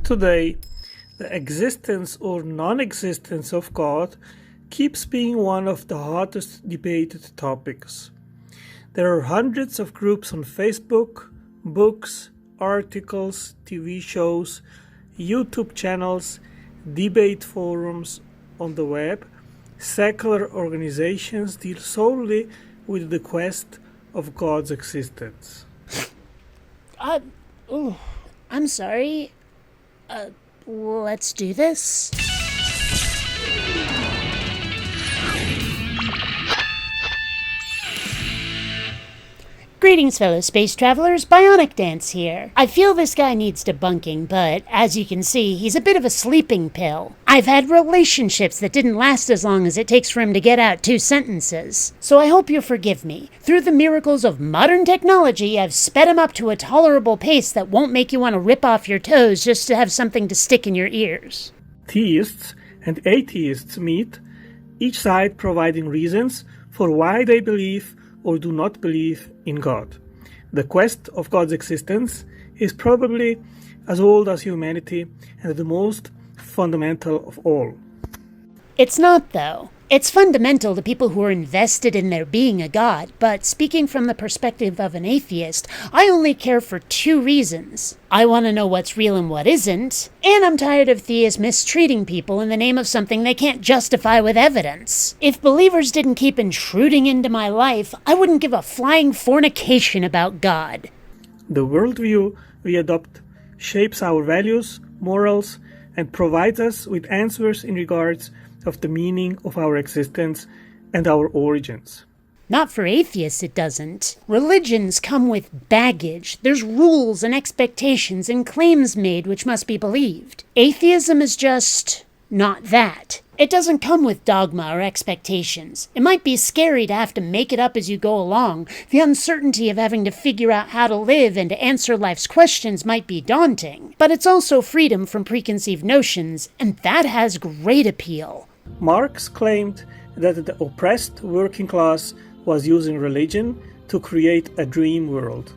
Today, the existence or non-existence of God keeps being one of the hottest debated topics. There are hundreds of groups on Facebook, books, articles, TV shows, YouTube channels, debate forums on the web. Secular organizations deal solely with the quest of God's existence. I'm sorry. Let's do this. Greetings, fellow space travelers. BionicDance here. I feel this guy needs debunking, but as you can see, he's a bit of a sleeping pill. I've had relationships that didn't last as long as it takes for him to get out 2 sentences. So I hope you'll forgive me. Through the miracles of modern technology, I've sped him up to a tolerable pace that won't make you want to rip off your toes just to have something to stick in your ears. Theists and atheists meet, each side providing reasons for why they believe or do not believe in God. The quest of God's existence is probably as old as humanity and the most fundamental of all. It's not, though. It's fundamental to people who are invested in there being a God, but speaking from the perspective of an atheist, I only care for 2 reasons. I want to know what's real and what isn't, and I'm tired of theists mistreating people in the name of something they can't justify with evidence. If believers didn't keep intruding into my life, I wouldn't give a flying fornication about God. The worldview we adopt shapes our values, morals, and provides us with answers in regards of the meaning of our existence and our origins. Not for atheists, it doesn't. Religions come with baggage. There's rules and expectations and claims made which must be believed. Atheism is just not that. It doesn't come with dogma or expectations. It might be scary to have to make it up as you go along. The uncertainty of having to figure out how to live and to answer life's questions might be daunting. But it's also freedom from preconceived notions, and that has great appeal. Marx claimed that the oppressed working class was using religion to create a dream world.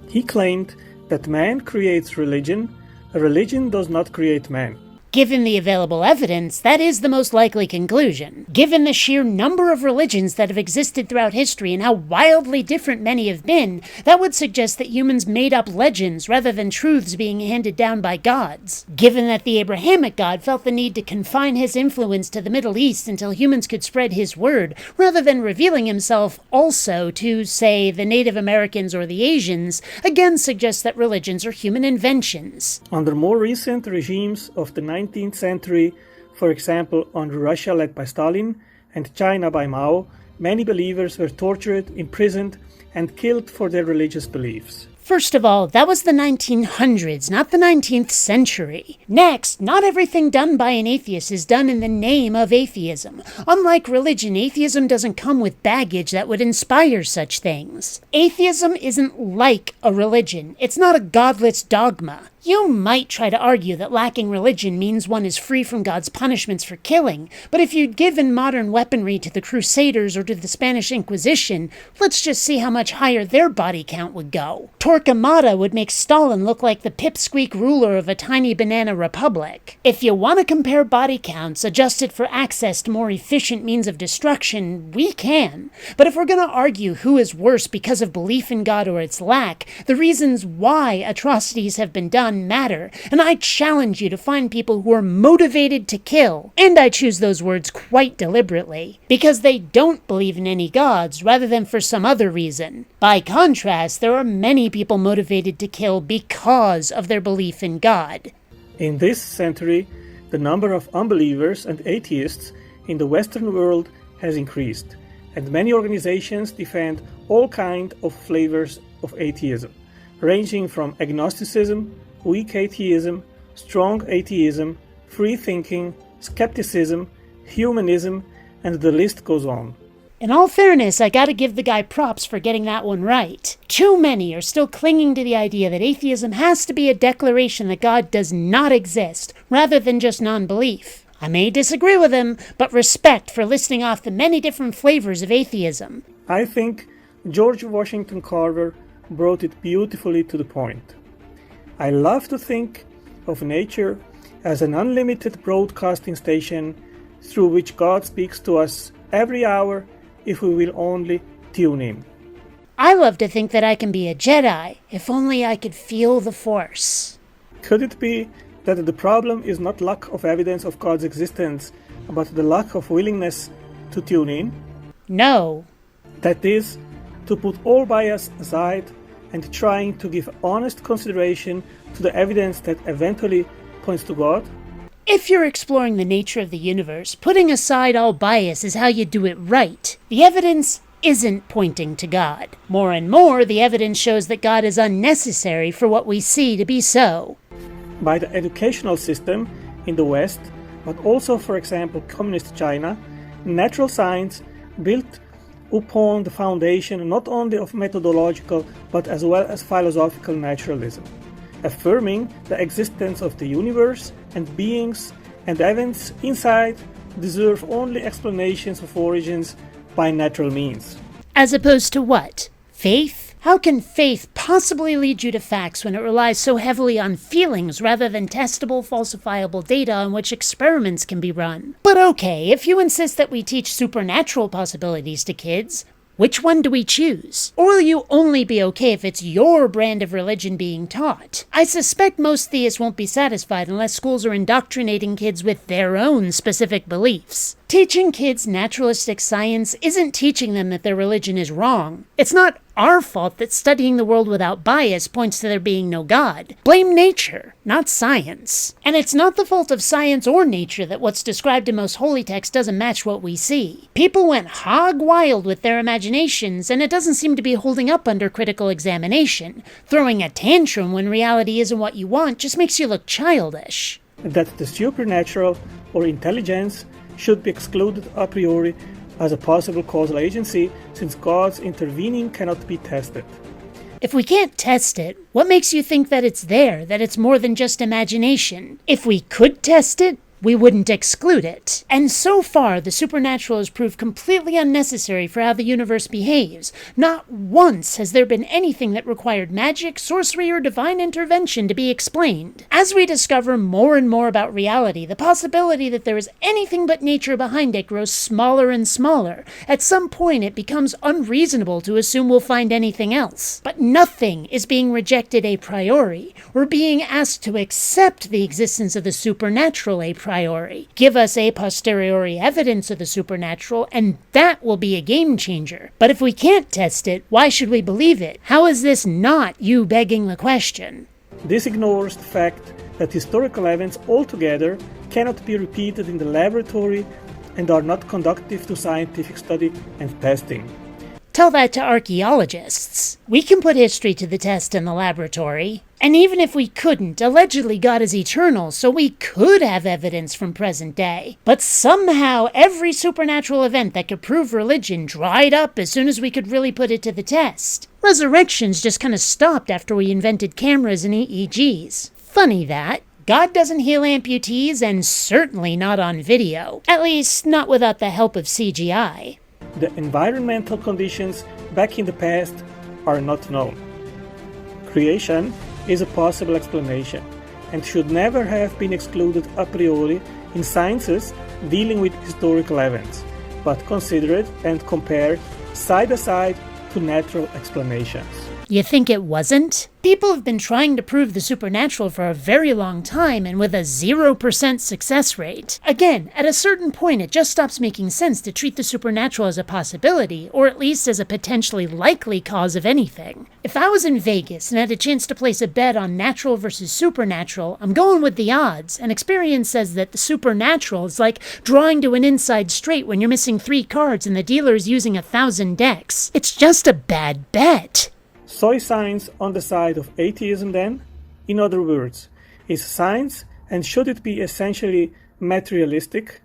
He claimed that man creates religion, a religion does not create man. Given the available evidence, that is the most likely conclusion. Given the sheer number of religions that have existed throughout history and how wildly different many have been, that would suggest that humans made up legends rather than truths being handed down by gods. Given that the Abrahamic God felt the need to confine his influence to the Middle East until humans could spread his word, rather than revealing himself also to, say, the Native Americans or the Asians, again suggests that religions are human inventions. Under more recent regimes of the 19th century, for example under Russia led by Stalin and China by Mao, many believers were tortured, imprisoned, and killed for their religious beliefs. First of all, that was the 1900s, not the 19th century. Next, not everything done by an atheist is done in the name of atheism. Unlike religion, atheism doesn't come with baggage that would inspire such things. Atheism isn't like a religion. It's not a godless dogma. You might try to argue that lacking religion means one is free from God's punishments for killing, but if you'd given modern weaponry to the Crusaders or to the Spanish Inquisition, let's just see how much higher their body count would go. Torquemada would make Stalin look like the pipsqueak ruler of a tiny banana republic. If you want to compare body counts adjusted for access to more efficient means of destruction, we can. But if we're going to argue who is worse because of belief in God or its lack, the reasons why atrocities have been done matter, and I challenge you to find people who are motivated to kill, and I choose those words quite deliberately, because they don't believe in any gods rather than for some other reason. By contrast, there are many people motivated to kill because of their belief in God. In this century, the number of unbelievers and atheists in the Western world has increased, and many organizations defend all kinds of flavors of atheism, ranging from agnosticism, weak atheism, strong atheism, free thinking, skepticism, humanism, and the list goes on. In all fairness, I gotta give the guy props for getting that one right. Too many are still clinging to the idea that atheism has to be a declaration that God does not exist, rather than just non-belief. I may disagree with him, but respect for listing off the many different flavors of atheism. I think George Washington Carver brought it beautifully to the point. I love to think of nature as an unlimited broadcasting station through which God speaks to us every hour if we will only tune in. I love to think that I can be a Jedi if only I could feel the Force. Could it be that the problem is not lack of evidence of God's existence, but the lack of willingness to tune in? No. That is, to put all bias aside and trying to give honest consideration to the evidence that eventually points to God? If you're exploring the nature of the universe, putting aside all bias is how you do it right. The evidence isn't pointing to God. More and more, the evidence shows that God is unnecessary for what we see to be so. By the educational system in the West, but also, for example, communist China, natural science built upon the foundation not only of methodological but as well as philosophical naturalism, affirming the existence of the universe and beings and events inside deserve only explanations of origins by natural means. As opposed to what? Faith? How can faith possibly lead you to facts when it relies so heavily on feelings rather than testable, falsifiable data on which experiments can be run? But okay, if you insist that we teach supernatural possibilities to kids, which one do we choose? Or will you only be okay if it's your brand of religion being taught? I suspect most theists won't be satisfied unless schools are indoctrinating kids with their own specific beliefs. Teaching kids naturalistic science isn't teaching them that their religion is wrong. It's not our fault that studying the world without bias points to there being no God. Blame nature, not science. And it's not the fault of science or nature that what's described in most holy texts doesn't match what we see. People went hog wild with their imaginations, and it doesn't seem to be holding up under critical examination. Throwing a tantrum when reality isn't what you want just makes you look childish. That the supernatural or intelligence should be excluded a priori as a possible causal agency, since God's intervening cannot be tested. If we can't test it, what makes you think that it's there, that it's more than just imagination? If we could test it, we wouldn't exclude it. And so far, the supernatural has proved completely unnecessary for how the universe behaves. Not once has there been anything that required magic, sorcery, or divine intervention to be explained. As we discover more and more about reality, the possibility that there is anything but nature behind it grows smaller and smaller. At some point, it becomes unreasonable to assume we'll find anything else. But nothing is being rejected a priori. We're being asked to accept the existence of the supernatural a priori. Give us a posteriori evidence of the supernatural, and that will be a game changer. But if we can't test it, why should we believe it? How is this not you begging the question? This ignores the fact that historical events altogether cannot be repeated in the laboratory and are not conducive to scientific study and testing. Tell that to archaeologists. We can put history to the test in the laboratory. And even if we couldn't, allegedly God is eternal, so we could have evidence from present day. But somehow every supernatural event that could prove religion dried up as soon as we could really put it to the test. Resurrections just kind of stopped after we invented cameras and EEGs. Funny that. God doesn't heal amputees, and certainly not on video. At least, not without the help of CGI. The environmental conditions back in the past are not known. Creation is a possible explanation and should never have been excluded a priori in sciences dealing with historical events, but considered and compared side by side to natural explanations. You think it wasn't? People have been trying to prove the supernatural for a very long time, and with a 0% success rate. Again, at a certain point it just stops making sense to treat the supernatural as a possibility, or at least as a potentially likely cause of anything. If I was in Vegas and had a chance to place a bet on natural versus supernatural, I'm going with the odds, and experience says that the supernatural is like drawing to an inside straight when you're missing 3 cards and the dealer is using 1,000 decks. It's just a bad bet. So is science on the side of atheism then? In other words, is science, and should it be essentially materialistic?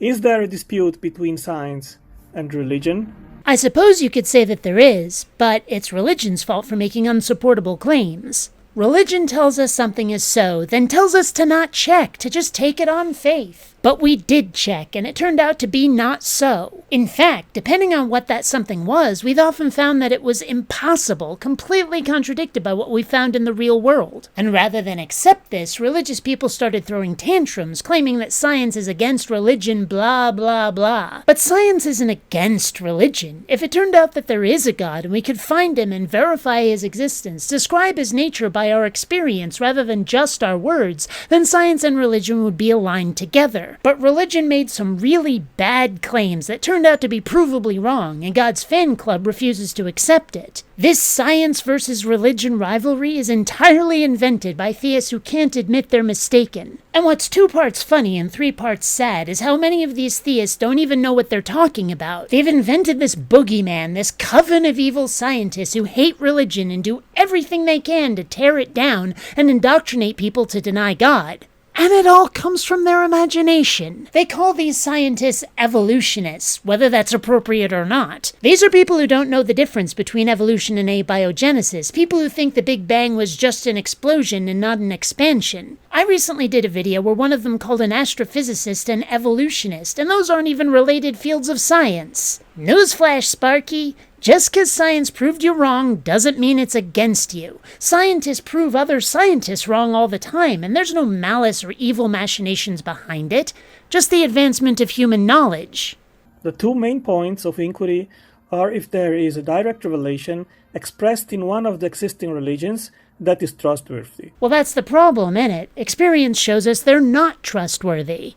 Is there a dispute between science and religion? I suppose you could say that there is, but it's religion's fault for making unsupportable claims. Religion tells us something is so, then tells us to not check, to just take it on faith. But we did check, and it turned out to be not so. In fact, depending on what that something was, we've often found that it was impossible, completely contradicted by what we found in the real world. And rather than accept this, religious people started throwing tantrums, claiming that science is against religion, blah, blah, blah. But science isn't against religion. If it turned out that there is a God, and we could find him and verify his existence, describe his nature by our experience rather than just our words, then science and religion would be aligned together. But religion made some really bad claims that turned out to be provably wrong, and God's fan club refuses to accept it. This science versus religion rivalry is entirely invented by theists who can't admit they're mistaken. And what's 2 parts funny and 3 parts sad is how many of these theists don't even know what they're talking about. They've invented this boogeyman, this coven of evil scientists who hate religion and do everything they can to tear it down and indoctrinate people to deny God. And it all comes from their imagination. They call these scientists evolutionists, whether that's appropriate or not. These are people who don't know the difference between evolution and abiogenesis, people who think the Big Bang was just an explosion and not an expansion. I recently did a video where one of them called an astrophysicist an evolutionist, and those aren't even related fields of science. Newsflash, Sparky! Just because science proved you wrong doesn't mean it's against you. Scientists prove other scientists wrong all the time, and there's no malice or evil machinations behind it, just the advancement of human knowledge. The 2 main points of inquiry are if there is a direct revelation expressed in one of the existing religions that is trustworthy. Well, that's the problem, innit? Experience shows us they're not trustworthy.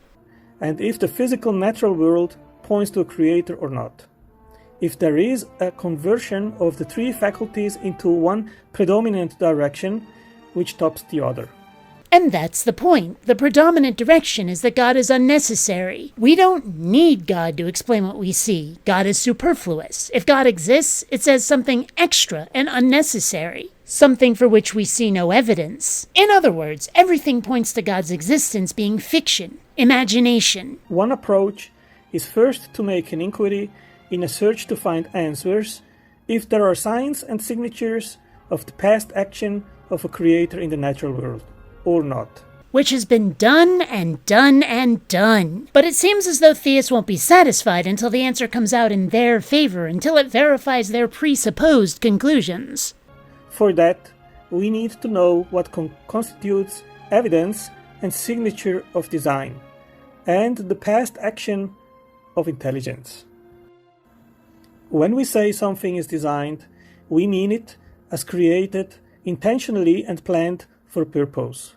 And if the physical natural world points to a creator or not. If there is a conversion of the 3 faculties into one predominant direction, which tops the other. And that's the point. The predominant direction is that God is unnecessary. We don't need God to explain what we see. God is superfluous. If God exists, it's as something extra and unnecessary, something for which we see no evidence. In other words, everything points to God's existence being fiction, imagination. One approach is first to make an inquiry in a search to find answers if there are signs and signatures of the past action of a creator in the natural world, or not. Which has been done and done and done. But it seems as though theists won't be satisfied until the answer comes out in their favor, until it verifies their presupposed conclusions. For that, we need to know what constitutes evidence and signature of design, and the past action of intelligence. When we say something is designed, we mean it as created intentionally and planned for a purpose.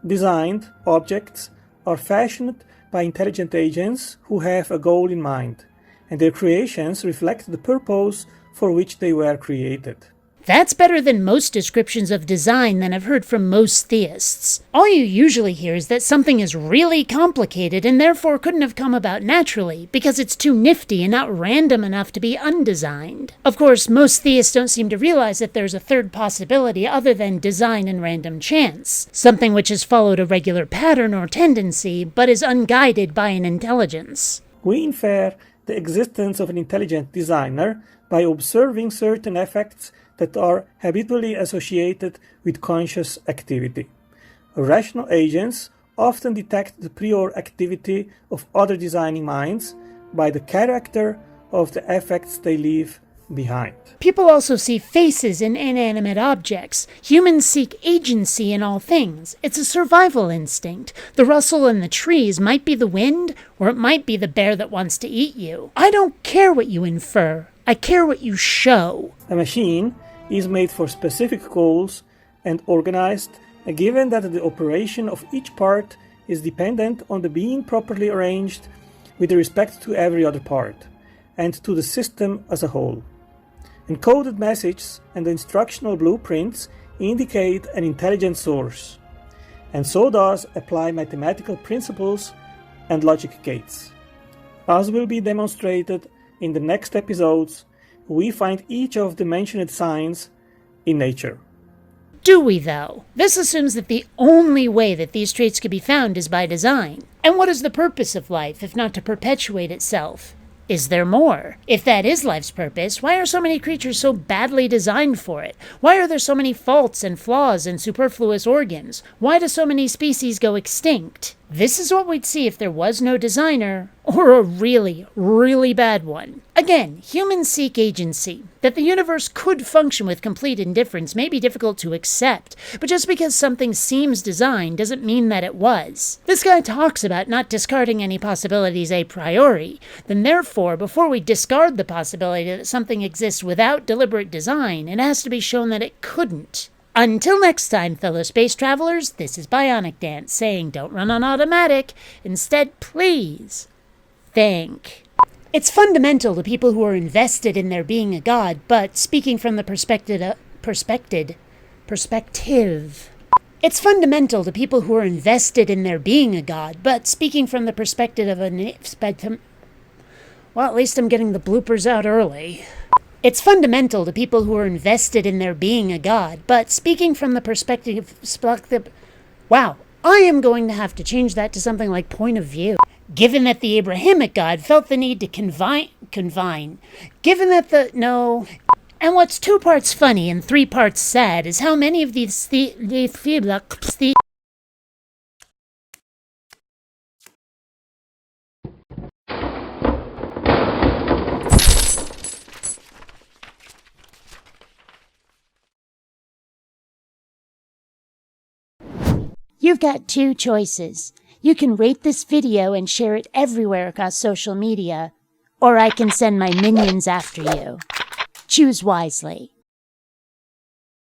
Designed objects are fashioned by intelligent agents who have a goal in mind, and their creations reflect the purpose for which they were created. That's better than most descriptions of design that I've heard from most theists. All you usually hear is that something is really complicated and therefore couldn't have come about naturally because it's too nifty and not random enough to be undesigned. Of course, most theists don't seem to realize that there's a third possibility other than design and random chance, something which has followed a regular pattern or tendency but is unguided by an intelligence. We infer the existence of an intelligent designer by observing certain effects that are habitually associated with conscious activity. Rational agents often detect the prior activity of other designing minds by the character of the effects they leave behind. People also see faces in inanimate objects. Humans seek agency in all things. It's a survival instinct. The rustle in the trees might be the wind, or it might be the bear that wants to eat you. I don't care what you infer. I care what you show. A machine is made for specific goals and organized, given that the operation of each part is dependent on the being properly arranged with respect to every other part, and to the system as a whole. Encoded messages and instructional blueprints indicate an intelligent source, and so does apply mathematical principles and logic gates. As will be demonstrated in the next episodes, we find each of the mentioned signs in nature. Do we, though? This assumes that the only way that these traits could be found is by design. And what is the purpose of life, if not to perpetuate itself? Is there more? If that is life's purpose, why are so many creatures so badly designed for it? Why are there so many faults and flaws and superfluous organs? Why do so many species go extinct? This is what we'd see if there was no designer, or a really, really bad one. Again, humans seek agency. That the universe could function with complete indifference may be difficult to accept, but just because something seems designed doesn't mean that it was. This guy talks about not discarding any possibilities a priori, then therefore, before we discard the possibility that something exists without deliberate design, it has to be shown that it couldn't. Until next time, fellow space travelers, this is BionicDance saying don't run on automatic. Instead, please think. It's fundamental to people who are invested in there being a god, but speaking from the perspective. It's fundamental to people who are invested in there being a god, but speaking from the perspective of well, at least I'm getting the bloopers out early. It's fundamental to people who are invested in there being a god, but speaking from the perspective. Wow, I am going to have to change that to something like point of view. Given that the Abrahamic God felt the need to confine. Given that the. No. And what's 2 parts funny and 3 parts sad is how many of these. You've got 2 choices. You can rate this video and share it everywhere across social media, or I can send my minions after you. Choose wisely.